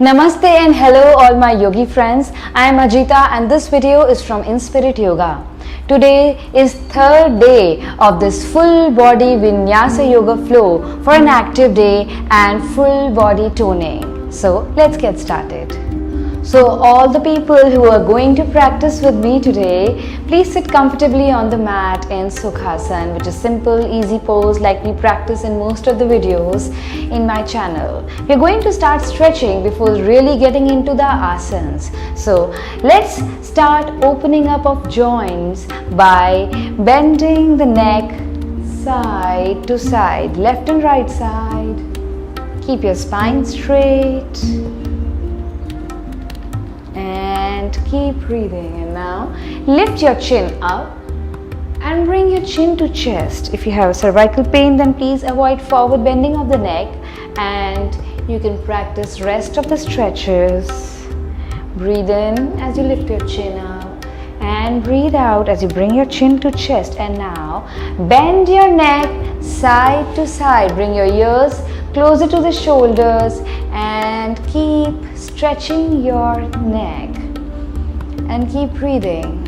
Namaste and hello all my yogi friends. I am Ajita and this video is from Inspirit Yoga. Today is third day of this full body Vinyasa Yoga flow for an active day and full body toning. So let's get started. So all the people who are going to practice with me today, please sit comfortably on the mat in Sukhasana, which is simple, easy pose like we practice in most of the videos in my channel. We are going to start stretching before really getting into the asanas. So let's start opening up of joints by bending the neck side to side, left and right side. Keep your spine straight. And keep breathing. And now lift your chin up and bring your chin to chest. If you have cervical pain, then please avoid forward bending of the neck, and you can practice rest of the stretches. Breathe in as you lift your chin up and breathe out as you bring your chin to chest. And now bend your neck side to side. Bring your ears closer to the shoulders and keep stretching your neck and keep breathing.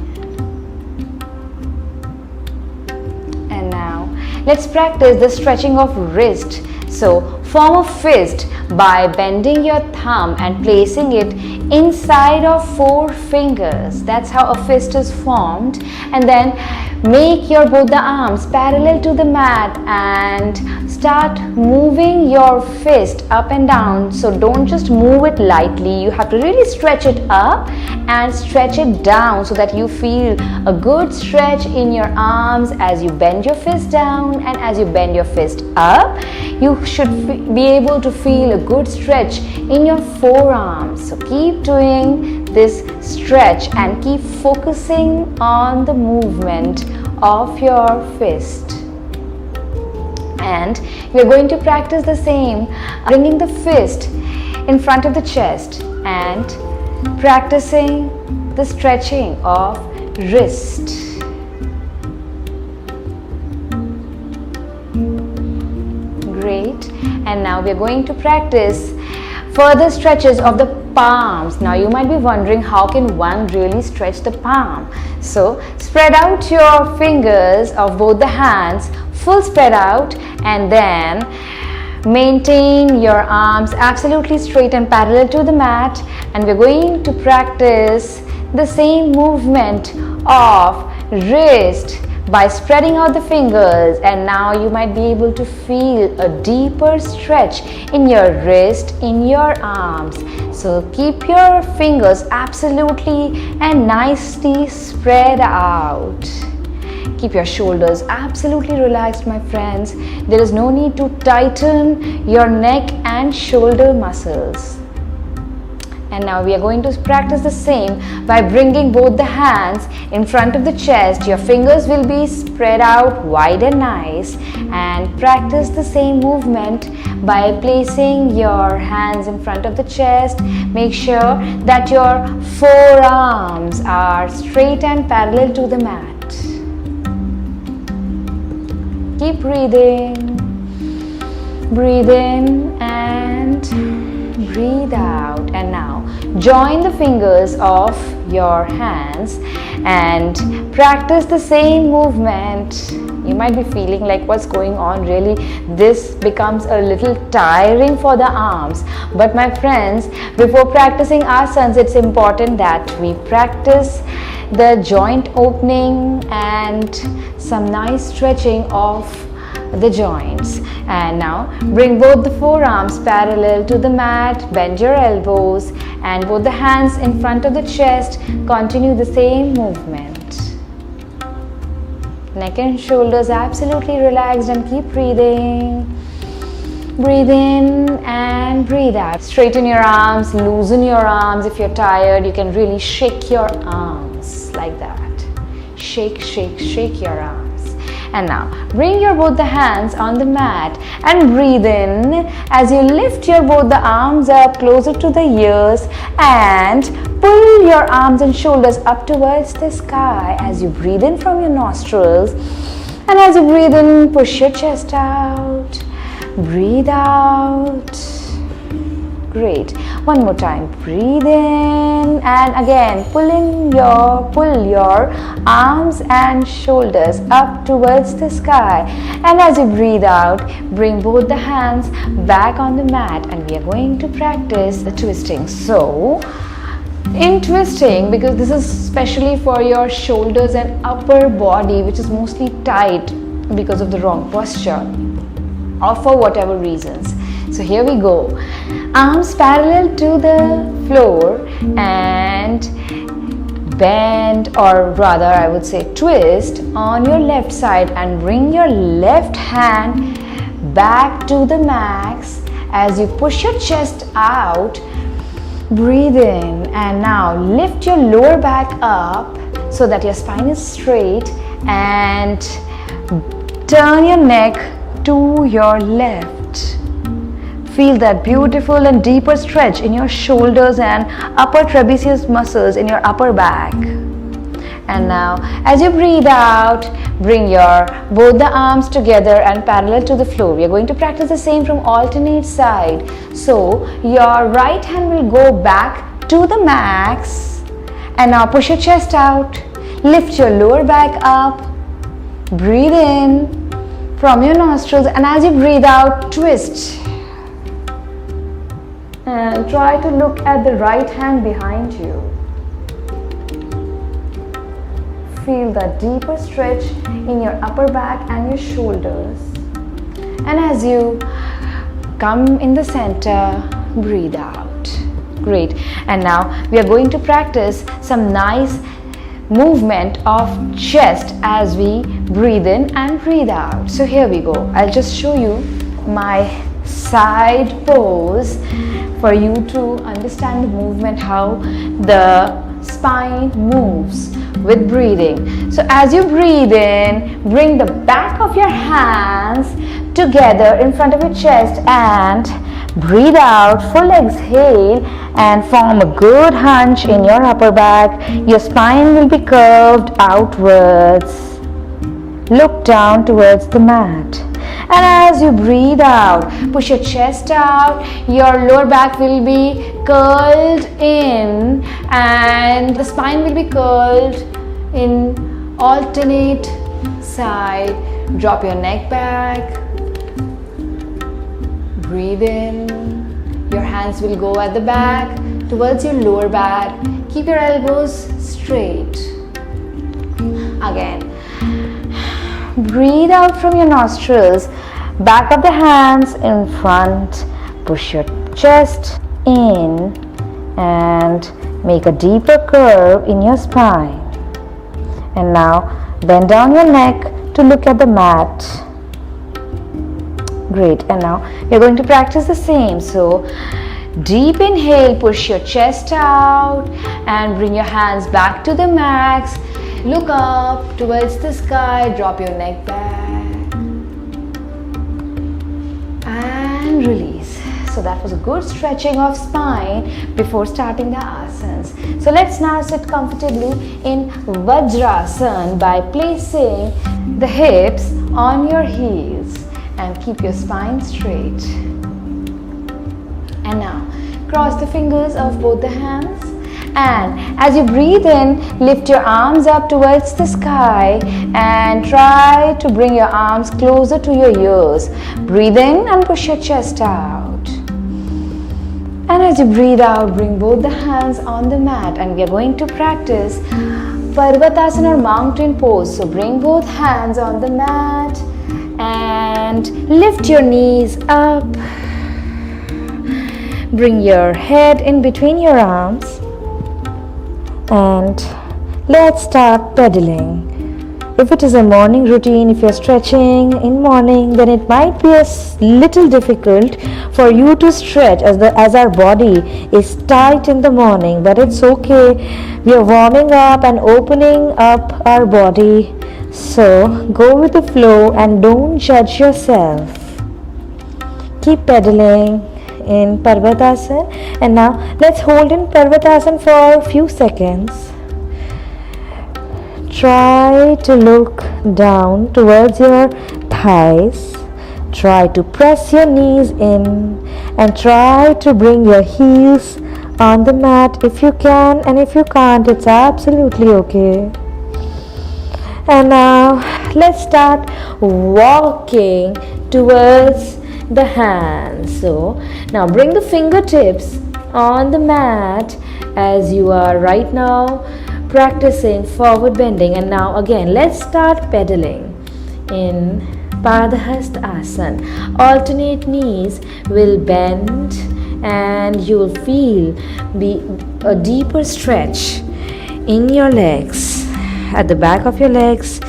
And now let's practice the stretching of wrist. So form a fist by bending your thumb and placing it inside of 4 fingers. That's how a fist is formed. And then make your both the arms parallel to the mat and start moving your fist up and down. So don't just move it lightly. You have to really stretch it up and stretch it down so that you feel a good stretch in your arms as you bend your fist down, and as you bend your fist up, you should be able to feel a good stretch in your forearms. So keep doing this stretch and keep focusing on the movement of your fist. And we are going to practice the same, bringing the fist in front of the chest and practicing the stretching of wrist. Great. And now we are going to practice further stretches of the palms. Now you might be wondering, how can one really stretch the palm? So spread out your fingers of both the hands, full spread out, and then maintain your arms absolutely straight and parallel to the mat. And we're going to practice the same movement of wrist by spreading out the fingers. And now you might be able to feel a deeper stretch in your wrist, in your arms. So keep your fingers absolutely and nicely spread out. Keep your shoulders absolutely relaxed, my friends. There is no need to tighten your neck and shoulder muscles. And now we are going to practice the same by bringing both the hands in front of the chest. Your fingers will be spread out wide and nice, and practice the same movement by placing your hands in front of the chest. Make sure that your forearms are straight and parallel to the mat. Keep breathing. Breathe in and breathe out. And now join the fingers of your hands and practice the same movement. You might be feeling like, what's going on? Really, this becomes a little tiring for the arms. But my friends, before practicing asanas, it's important that we practice the joint opening and some nice stretching of the joints. And now bring both the forearms parallel to the mat, bend your elbows and both the hands in front of the chest. Continue the same movement. Neck and shoulders absolutely relaxed, and keep breathing. Breathe in and breathe out. Straighten your arms, loosen your arms. If you're tired, you can really shake your arms like that. Shake, shake, shake your arms. And now bring your both the hands on the mat and breathe in as you lift your both the arms up closer to the ears and pull your arms and shoulders up towards the sky as you breathe in from your nostrils. And as you breathe in, push your chest out. Breathe out. Great. One more time. Breathe in and again pull your arms and shoulders up towards the sky. And as you breathe out, bring both the hands back on the mat, and we are going to practice the twisting. So, in twisting, because this is especially for your shoulders and upper body, which is mostly tight because of the wrong posture or for whatever reasons. So here we go. Arms parallel to the floor and bend, or rather I would say twist on your left side and bring your left hand back to the max as you push your chest out. Breathe in and now lift your lower back up so that your spine is straight, and turn your neck to your left. Feel that beautiful and deeper stretch in your shoulders and upper trapezius muscles in your upper back. And now as you breathe out, bring your both the arms together and parallel to the floor. We are going to practice the same from alternate side. So your right hand will go back to the max, and now push your chest out, lift your lower back up, breathe in from your nostrils, and as you breathe out, twist. And try to look at the right hand behind you. Feel that deeper stretch in your upper back and your shoulders. And as you come in the center, breathe out. Great. And now we are going to practice some nice movement of chest as we breathe in and breathe out. So here we go. I'll just show you my side pose for you to understand the movement, how the spine moves with breathing. So as you breathe in, bring the back of your hands together in front of your chest and breathe out. Full exhale and form a good hunch in your upper back. Your spine will be curved outwards. Look down towards the mat. And as you breathe out, push your chest out, your lower back will be curled in and the spine will be curled in alternate side. Drop your neck back, breathe in, your hands will go at the back towards your lower back. Keep your elbows straight. Again. Breathe out from your nostrils, back of the hands in front, push your chest in and make a deeper curve in your spine. And now bend down your neck to look at the mat. Great. And now you're going to practice the same. So deep inhale, push your chest out and bring your hands back to the max. Look up towards the sky, drop your neck back and release. So that was a good stretching of spine before starting the asanas. So let's now sit comfortably in Vajrasana by placing the hips on your heels and keep your spine straight. And now cross the fingers of both the hands. And as you breathe in, lift your arms up towards the sky and try to bring your arms closer to your ears. Breathe in and push your chest out. And as you breathe out, bring both the hands on the mat, and we are going to practice Parvatasana or mountain pose. So bring both hands on the mat and lift your knees up. Bring your head in between your arms. And let's start pedaling. If it is a morning routine, if you're stretching in morning, then it might be a little difficult for you to stretch as our body is tight in the morning, but it's okay. We are warming up and opening up our body. So go with the flow and don't judge yourself. Keep pedaling in Parvatasana, and now let's hold in Parvatasana for a few seconds. Try to look down towards your thighs Try to press your knees in and try to bring your heels on the mat if you can, and if you can't, it's absolutely okay. And now let's start walking towards the hands. So now bring the fingertips on the mat as you are right now practicing forward bending. And now again, let's start pedaling in Padahasta Asana. Alternate knees will bend and you will feel a deeper stretch in your legs, at the back of your legs,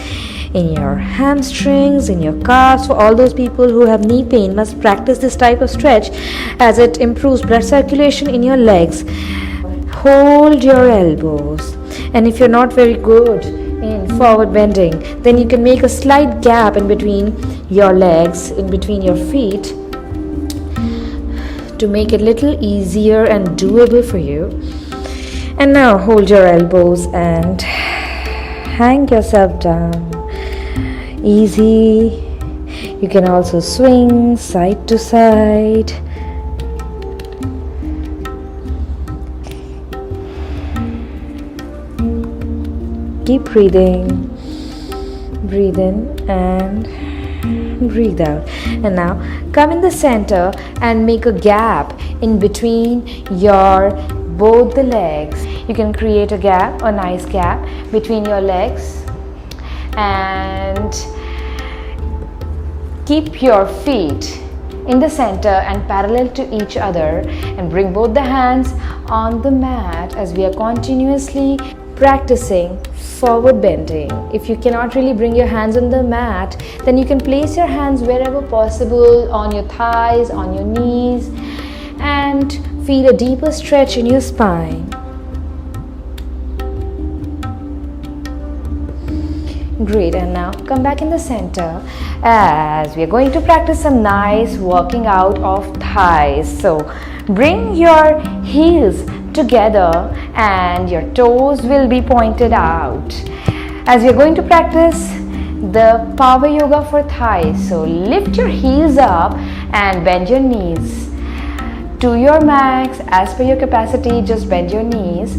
in your hamstrings, in your calves. For all those people who have knee pain, must practice this type of stretch as it improves blood circulation in your legs. Hold your elbows, and if you're not very good in forward bending, then you can make a slight gap in between your legs, in between your feet, to make it a little easier and doable for you. And now hold your elbows and hang yourself down. Easy. You can also swing side to side. Keep breathing. Breathe in and breathe out. And now come in the center and make a gap in between your both the legs. You can create a gap, a nice gap between your legs, and keep your feet in the center and parallel to each other, and bring both the hands on the mat as we are continuously practicing forward bending. If you cannot really bring your hands on the mat, then you can place your hands wherever possible, on your thighs, on your knees, and feel a deeper stretch in your spine. Great. And now come back in the center as we are going to practice some nice working out of thighs. So bring your heels together and your toes will be pointed out as you're going to practice the power yoga for thighs. So lift your heels up and bend your knees to your max. As per your capacity, just bend your knees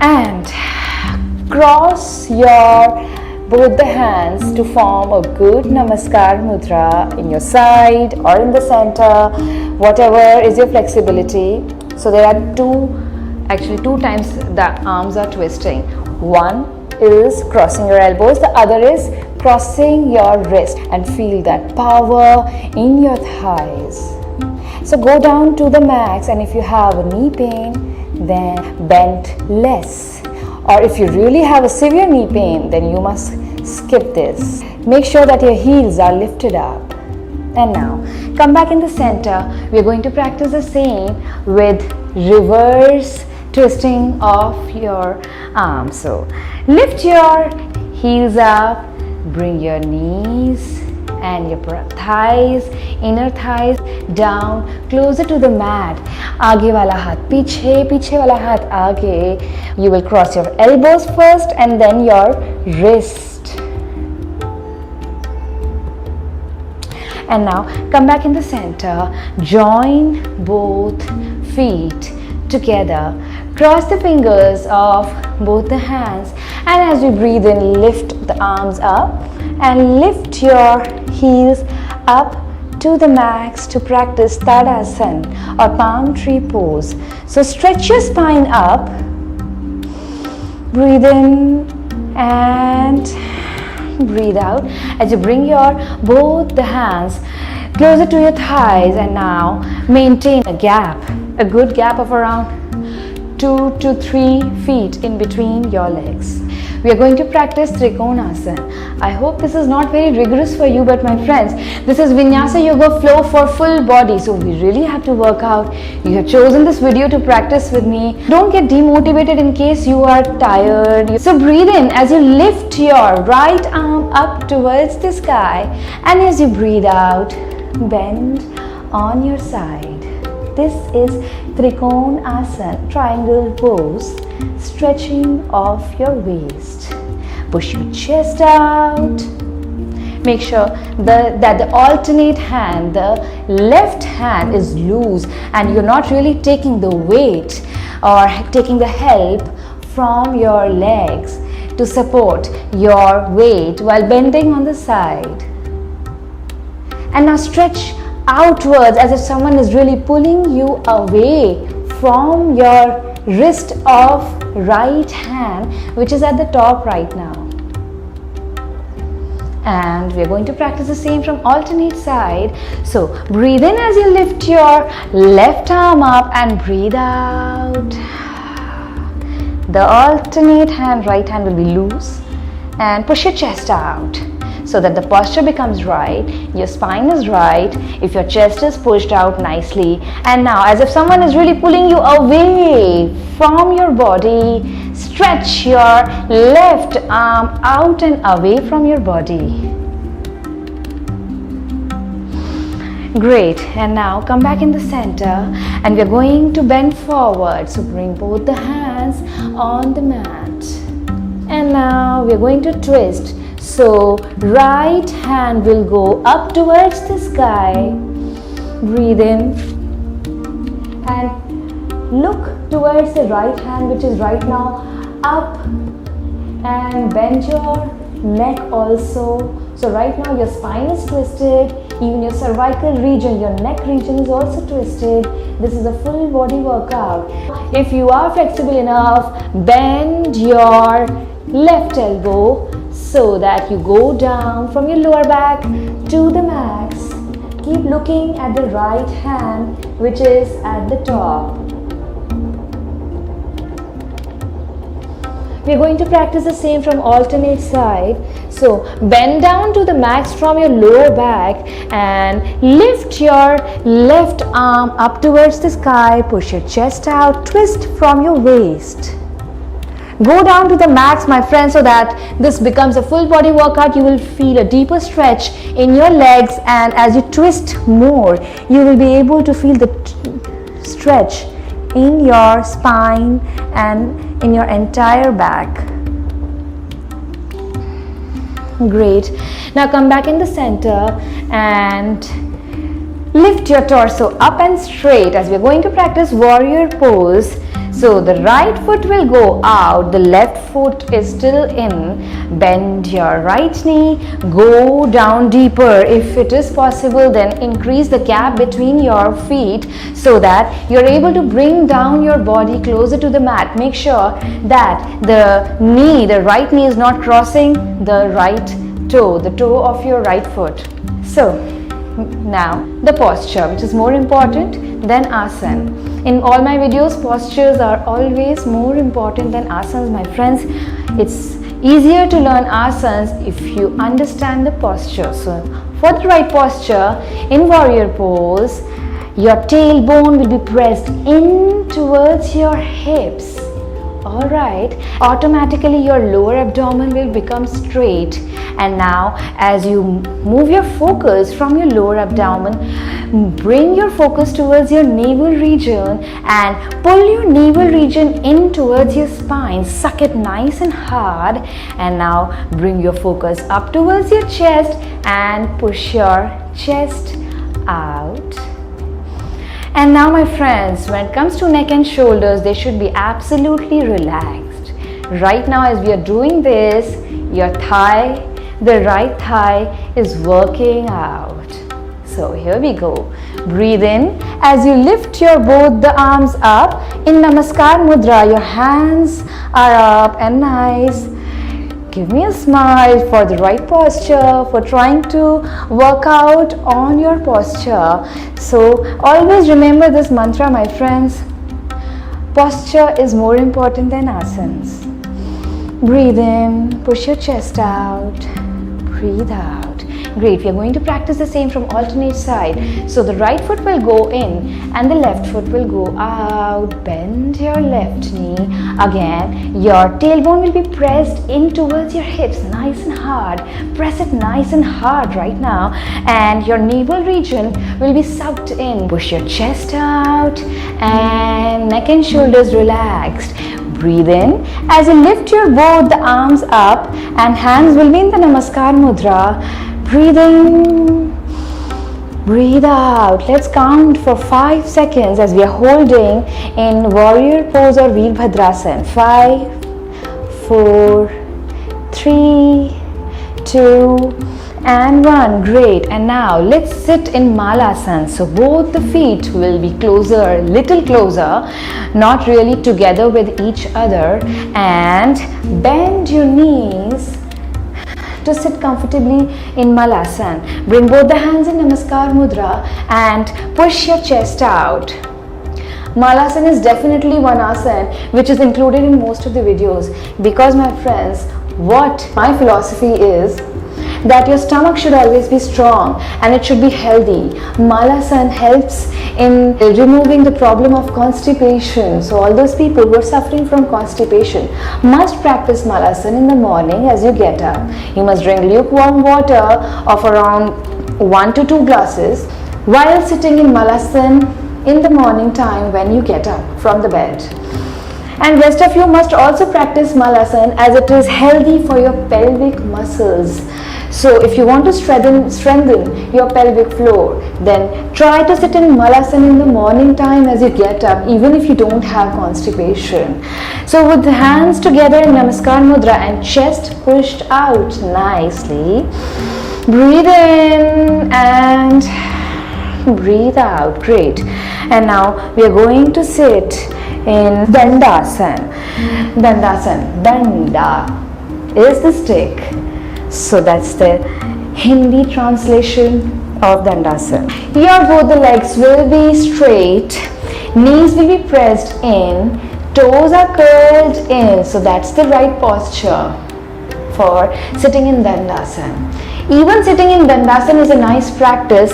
and cross your both the hands to form a good Namaskar mudra in your side or in the center, whatever is your flexibility. So there are two times the arms are twisting. One is crossing your elbows, the other is crossing your wrist, and feel that power in your thighs. So go down to the max, and if you have a knee pain, then bend less. Or if you really have a severe knee pain, then you must skip this. Make sure that your heels are lifted up. And now come back in the center. We are going to practice the same with reverse twisting of your arms. So lift your heels up, bring your knees and your thighs, inner thighs down, closer to the mat. Aage wala haath piche, piche wala haath aage. You will cross your elbows first and then your wrist. And now come back in the center, join both feet together, cross the fingers of both the hands, and as we breathe in, lift the arms up and lift your heels up to the max to practice Tadasana or palm tree pose. So stretch your spine up, breathe in and breathe out as you bring your both the hands closer to your thighs, and now maintain a gap, a good gap of around 2 to 3 feet in between your legs. We are going to practice Trikonasana. I hope this is not very rigorous for you, but my friends, this is Vinyasa Yoga flow for full body. So we really have to work out. You have chosen this video to practice with me. Don't get demotivated in case you are tired. So breathe in as you lift your right arm up towards the sky, and as you breathe out, bend on your side. This is Trikonasana, triangle pose, stretching of your waist. Push your chest out, make sure that the alternate hand, the left hand is loose and you're not really taking the weight or taking the help from your legs to support your weight while bending on the side. And now stretch outwards as if someone is really pulling you away from your wrist of right hand, which is at the top right now. And we are going to practice the same from alternate side. So breathe in as you lift your left arm up and breathe out. The alternate hand, right hand, will be loose, and push your chest out so that the posture becomes right, your spine is right, if your chest is pushed out nicely. And now, as if someone is really pulling you away from your body, stretch your left arm out and away from your body. Great. And now come back in the center and we are going to bend forward. So bring both the hands on the mat. And now we are going to twist. So right hand will go up towards the sky. Breathe in and look towards the right hand, which is right now up, and bend your neck also. So right now your spine is twisted, even your cervical region, your neck region is also twisted. This is a full body workout. If you are flexible enough, bend your left elbow so that you go down from your lower back to the max. Keep looking at the right hand, which is at the top. We are going to practice the same from alternate side. So bend down to the max from your lower back and lift your left arm up towards the sky. Push your chest out, twist from your waist. Go down to the max, my friend, so that this becomes a full body workout. You will feel a deeper stretch in your legs, and as you twist more, you will be able to feel the stretch in your spine and in your entire back. Great. Now come back in the center and lift your torso up and straight as we are going to practice warrior pose. So the right foot will go out, the left foot is still in. Bend your right knee, go down deeper. If it is possible, then increase the gap between your feet so that you're able to bring down your body closer to the mat. Make sure that the knee, the right knee, is not crossing the right toe, the toe of your right foot. So now the posture, which is more important than asana. In all my videos, postures are always more important than asanas, my friends. It's easier to learn asanas if you understand the posture. So for the right posture, in warrior pose, your tailbone will be pressed in towards your hips. Alright, automatically your lower abdomen will become straight. And now as you move your focus from your lower abdomen, bring your focus towards your navel region and pull your navel region in towards your spine. Suck it nice and hard, and now bring your focus up towards your chest and push your chest out. And now, my friends, when it comes to neck and shoulders, they should be absolutely relaxed. Right now, as we are doing this, your thigh, the right thigh is working out. So here we go. Breathe in as you lift your both the arms up in Namaskar Mudra. Your hands are up and nice. Give me a smile for the right posture, for trying to work out on your posture. So always remember this mantra, my friends. Posture is more important than asanas. Breathe in, push your chest out, breathe out. Great, we are going to practice the same from alternate side. So the right foot will go in and the left foot will go out. Bend your left knee. Again, your tailbone will be pressed in towards your hips, nice and hard. Press it nice and hard right now, and your navel region will be sucked in. Push your chest out and neck and shoulders relaxed. Breathe in as you lift your both the arms up and hands will be in the Namaskar Mudra. Breathe in, breathe out. Let's count for 5 seconds as we are holding in warrior pose or Veerbhadrasana. 5, 4, 3, 2 and 1. Great. And now let's sit in Malasana. So both the feet will be closer, little closer, not really together with each other, and bend your knees to sit comfortably in Malasana. Bring both the hands in Namaskar Mudra and push your chest out. Malasana is definitely one asana which is included in most of the videos, because my friends, what my philosophy is that your stomach should always be strong and it should be healthy. Malasana helps in removing the problem of constipation. So all those people who are suffering from constipation must practice Malasana in the morning as you get up. You must drink lukewarm water of around 1 to 2 glasses while sitting in Malasana in the morning time when you get up from the bed. And rest of you must also practice Malasana as it is healthy for your pelvic muscles. So if you want to strengthen your pelvic floor, then try to sit in Malasana in the morning time as you get up, even if you don't have constipation. So with the hands together in Namaskar Mudra and chest pushed out nicely, breathe in and breathe out. Great. And now we are going to sit in Dandasana. Dandasana. Danda is the stick. So that's the Hindi translation of Dandasana. Here both the legs will be straight, knees will be pressed in, toes are curled in. So that's the right posture for sitting in Dandasana. Even sitting in Dandasana is a nice practice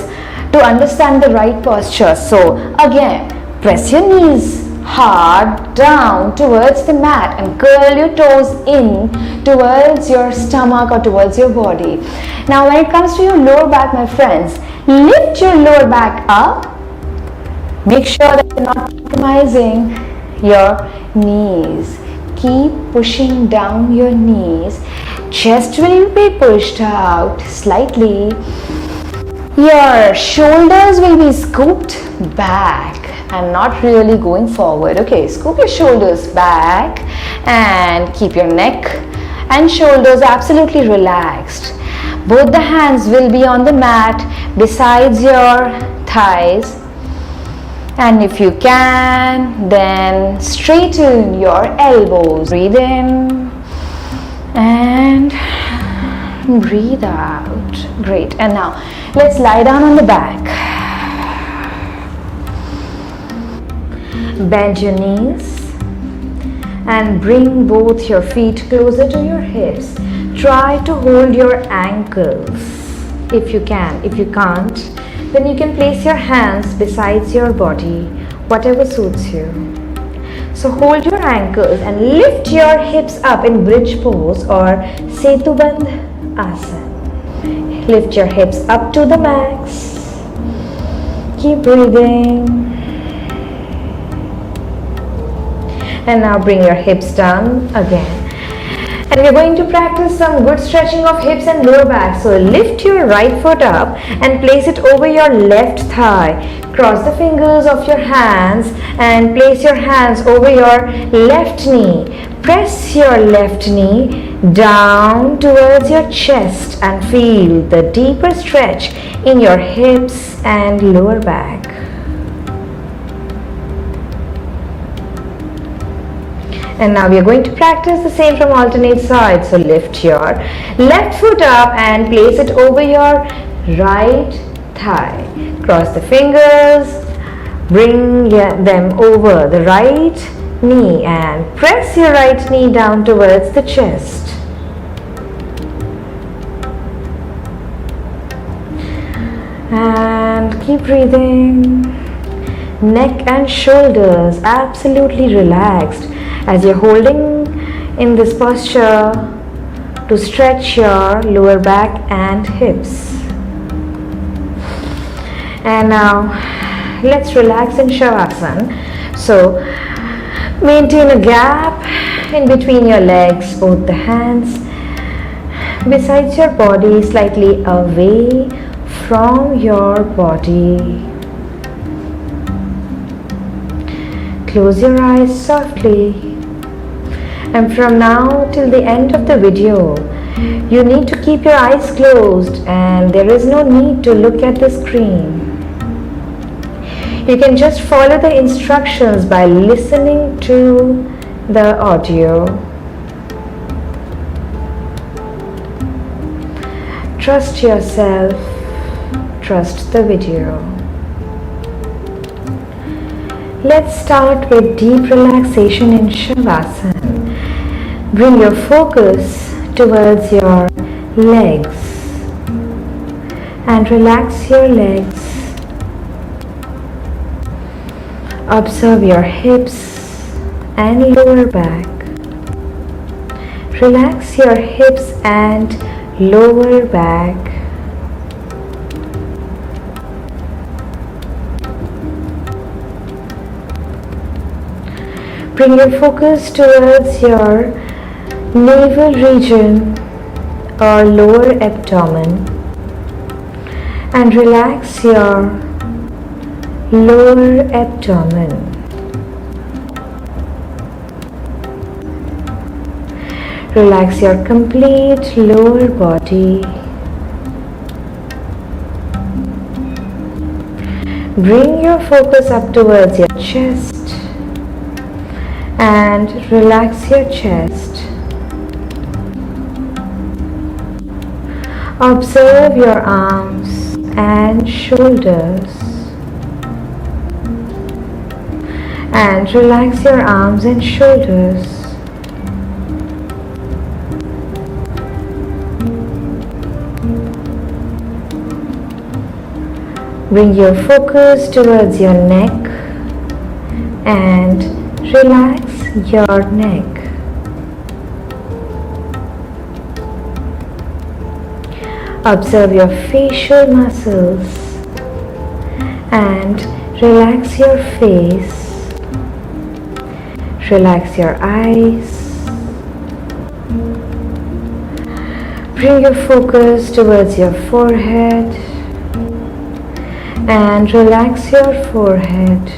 to understand the right posture. So again, press your knees hard down towards the mat and curl your toes in towards your stomach or towards your body. Now when it comes to your lower back, my friends, lift your lower back up. Make sure that you're not compromising your knees. Keep pushing down your knees. Chest will be pushed out slightly. Your shoulders will be scooped back and not really going forward. Okay, scoop your shoulders back and keep your neck and shoulders absolutely relaxed. Both the hands will be on the mat besides your thighs. And if you can, then straighten your elbows. Breathe in and breathe out. Great. And now let's lie down on the back. Bend your knees and bring both your feet closer to your hips. Try to hold your ankles if you can. If you can't, then you can place your hands besides your body, whatever suits you. So hold your ankles and lift your hips up in bridge pose or Setubandh Asana. Lift your hips up to the max. Keep breathing. And now bring your hips down again. And we're going to practice some good stretching of hips and lower back. So lift your right foot up and place it over your left thigh. Cross the fingers of your hands and place your hands over your left knee. Press your left knee down towards your chest and feel the deeper stretch in your hips and lower back. And now we are going to practice the same from alternate sides. So lift your left foot up and place it over your right thigh. Cross the fingers, bring them over the right knee and press your right knee down towards the chest. And keep breathing. Neck and shoulders absolutely relaxed as you're holding in this posture to stretch your lower back and hips. And now let's relax in Shavasana. So maintain a gap in between your legs, both the hands. besides your body, slightly away from your body. Close your eyes softly, and from now till the end of the video, you need to keep your eyes closed and there is no need to look at the screen. You can just follow the instructions by listening to the audio. Trust yourself, trust the video. Let's start with deep relaxation in Shavasana. Bring your focus towards your legs and relax your legs. Observe your hips and lower back. Relax your hips and lower back. Bring your focus towards your navel region or lower abdomen and relax your lower abdomen. Relax your complete lower body. Bring your focus up towards your chest and relax your chest. Observe your arms and shoulders and relax your arms and shoulders. Bring your focus towards your neck and relax your neck. Observe your facial muscles and relax your face. Relax your eyes. Bring your focus towards your forehead and relax your forehead.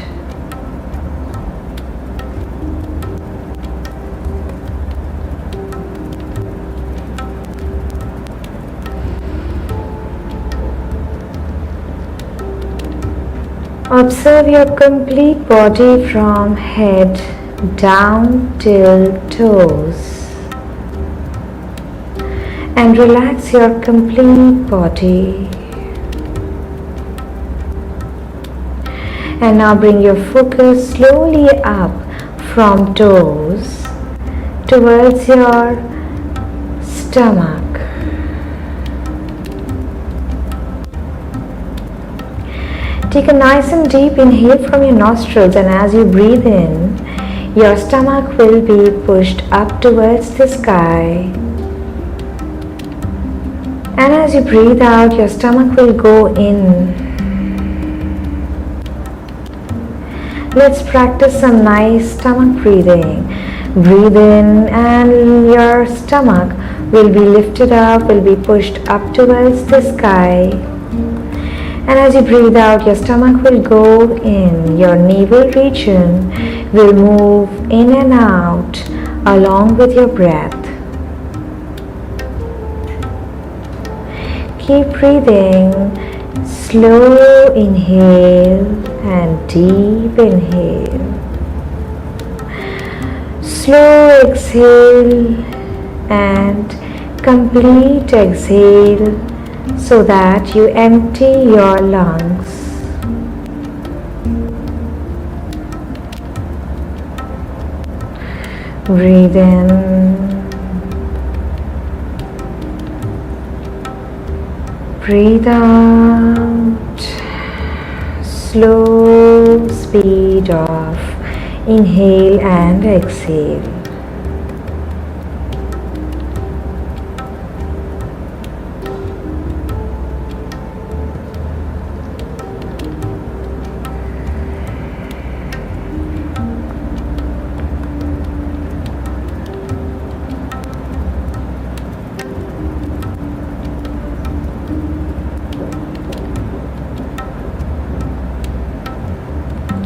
Observe your complete body from head down till toes and relax your complete body. And now bring your focus slowly up from toes towards your stomach. Take a nice and deep inhale from your nostrils, and as you breathe in, your stomach will be pushed up towards the sky. And as you breathe out, your stomach will go in. Let's practice some nice stomach breathing. Breathe in and your stomach will be lifted up, will be pushed up towards the sky. And as you breathe out, your stomach will go in. Your navel region will move in and out along with your breath. Keep breathing. Slow inhale and deep inhale. Slow exhale and complete exhale so that you empty your lungs. Breathe in. Breathe out. Slow speed of inhale and exhale.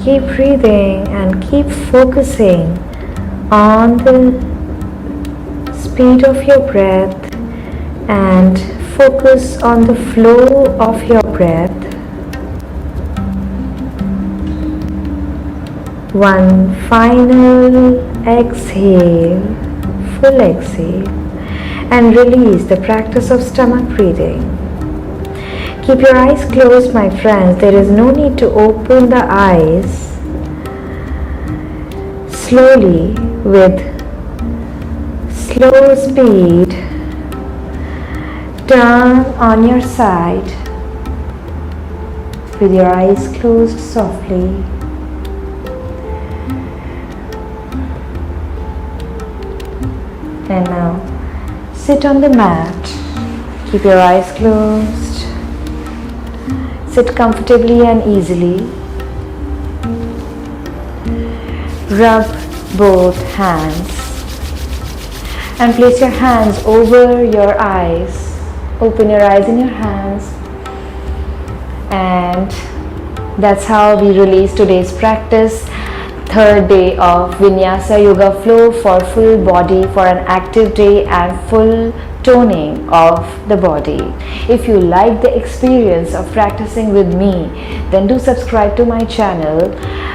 keep breathing and keep focusing on the speed of your breath and focus on the flow of your breath. One final exhale, full exhale, and release the practice of stomach breathing. Keep your eyes closed, my friends. There is no need to open the eyes. Slowly, with slow speed, turn on your side with your eyes closed softly. And now sit on the mat. Keep your eyes closed. Sit comfortably and easily. Rub both hands and place your hands over your eyes. Open your eyes in your hands, and that's how we release today's practice. Third day of Vinyasa Yoga Flow for full body, for an active day and full toning of the body. If you like the experience of practicing with me, then do subscribe to my channel,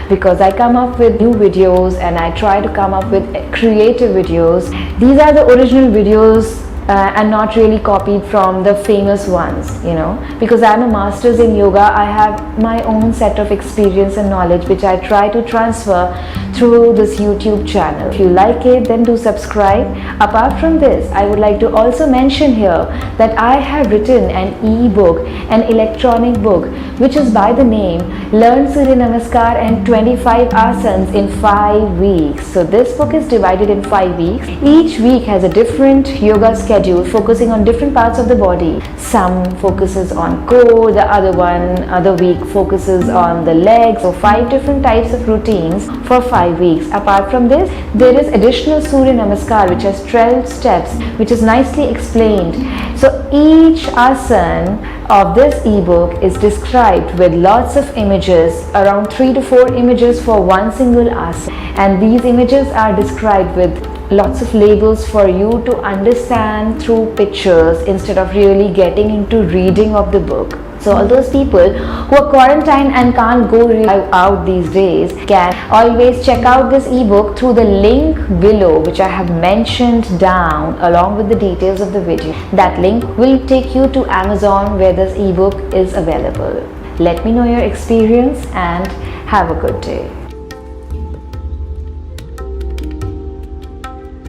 because I come up with new videos and I try to come up with creative videos. These are the original videos and not really copied from the famous ones, because I'm a master's in yoga. I have my own set of experience and knowledge which I try to transfer through this YouTube channel. If you like it, then do subscribe. Apart from this, I would like to also mention here that I have written an e-book, an electronic book, which is by the name Learn Surya Namaskar and 25 Asanas in 5 weeks. So this book is divided in 5 weeks. Each week has a different yoga schedule focusing on different parts of the body. Some focuses on core, the other week focuses on the legs. So 5 different types of routines for 5 weeks. Apart from this, there is additional Surya Namaskar which has 12 steps, which is nicely explained. So each asana of this ebook is described with lots of images, around 3 to 4 images for one single asana, and these images are described with lots of labels for you to understand through pictures instead of really getting into reading of the book. So all those people who are quarantined and can't go out these days can always check out this ebook through the link below, which I have mentioned down along with the details of the video. That link will take you to Amazon where this ebook is available. Let me know your experience and have a good day.